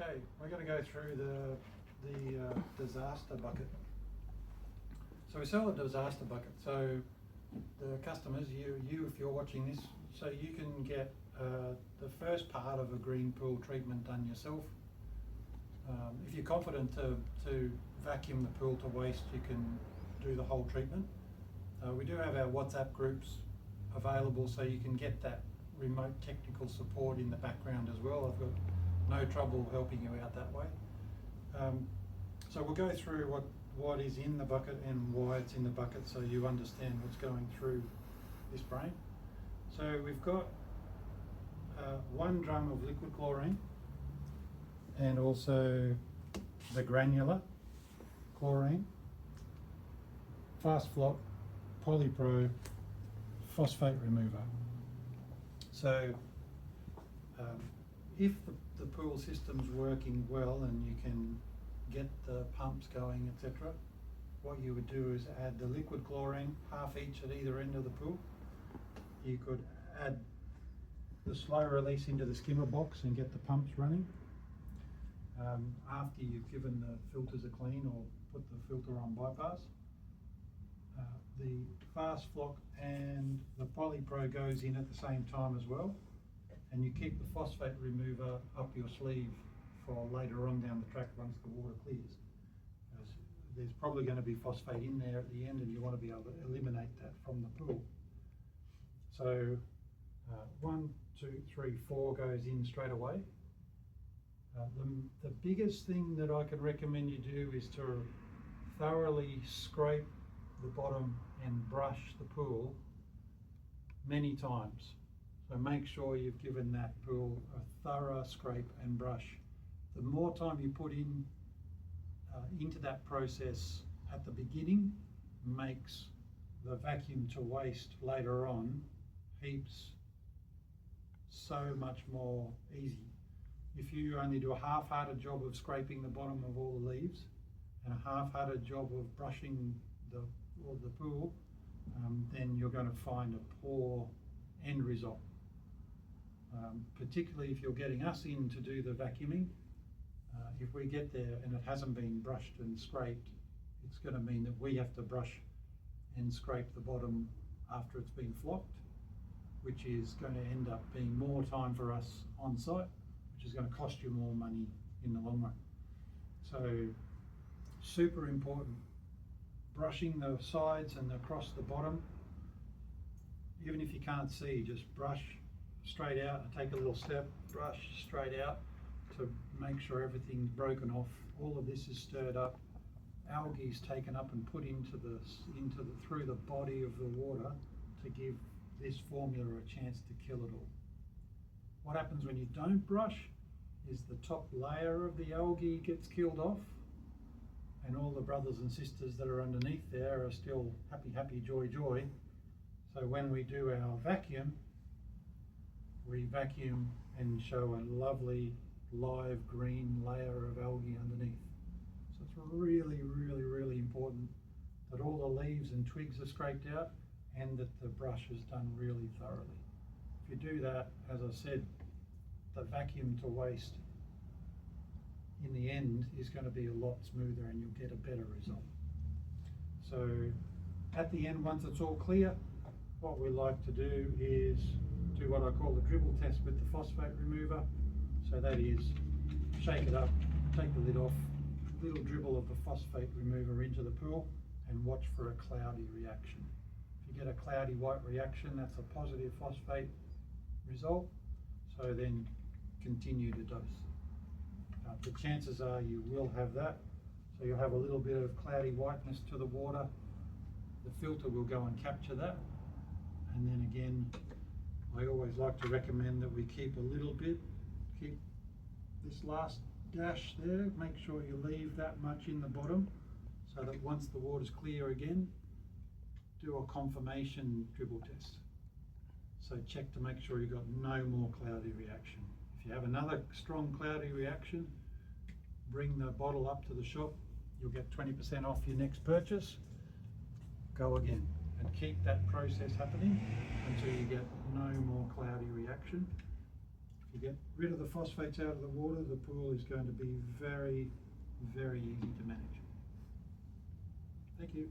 Okay, we're going to go through the disaster bucket. So we sell a disaster bucket. So the customers, you if you're watching this, so you can get the first part of a green pool treatment done yourself. If you're confident to vacuum the pool to waste, you can do the whole treatment. We do have our WhatsApp groups available, so you can get that remote technical support in the background as well. I've got no trouble helping you out that way. So we'll go through what is in the bucket and why it's in the bucket, so you understand what's going through this brain. So we've got 1 drum of liquid chlorine, and also the granular chlorine, fast flock, polypro, phosphate remover. So if the pool system's working well and you can get the pumps going, etc., what you would do is add the liquid chlorine, half each at either end of the pool. You could add the slow release into the skimmer box and get the pumps running. After you've given the filters a clean or put the filter on bypass. The fast flock and the polypro goes in at the same time as well, and you keep the phosphate remover up your sleeve for later on down the track once the water clears. There's probably going to be phosphate in there at the end, and you want to be able to eliminate that from the pool. So 1, 2, 3, 4 goes in straight away. The biggest thing that I could recommend you do is to thoroughly scrape the bottom and brush the pool many times. So make sure you've given that pool a thorough scrape and brush. The more time you put in into that process at the beginning makes the vacuum to waste later on heaps so much more easy. If you only do a half-hearted job of scraping the bottom of all the leaves and a half-hearted job of brushing the pool, then you're going to find a poor end result. Particularly if you're getting us in to do the vacuuming, if we get there and it hasn't been brushed and scraped, it's going to mean that we have to brush and scrape the bottom after it's been flocked, which is going to end up being more time for us on site, which is going to cost you more money in the long run. So super important. Brushing the sides and across the bottom. Even if you can't see, just brush straight out and take a little step, brush straight out to make sure everything's broken off. All of this is stirred up. Algae is taken up and put through the body of the water to give this formula a chance to kill it all. What happens when you don't brush is the top layer of the algae gets killed off, and all the brothers and sisters that are underneath there are still happy, happy, joy, joy. So when we do our vacuum, we vacuum and show a lovely live green layer of algae underneath. So it's really, really, really important that all the leaves and twigs are scraped out and that the brush is done really thoroughly. If you do that, as I said, the vacuum to waste in the end is going to be a lot smoother and you'll get a better result. So at the end, once it's all clear, what we like to do is do what I call the dribble test with the phosphate remover. So that is shake it up, take the lid off, little dribble of the phosphate remover into the pool and watch for a cloudy reaction. If you get a cloudy white reaction, that's a positive phosphate result. So then continue to dose. The chances are you will have that. So you'll have a little bit of cloudy whiteness to the water. The filter will go and capture that. And then again, I always like to recommend that we keep a little bit, keep this last dash there, make sure you leave that much in the bottom so that once the water's clear again, do a confirmation dribble test. So check to make sure you've got no more cloudy reaction. If you have another strong cloudy reaction, bring the bottle up to the shop. You'll get 20% off your next purchase. Go again and keep that process happening until you get no more cloudy reaction. If you get rid of the phosphates out of the water, the pool is going to be very, very easy to manage. Thank you.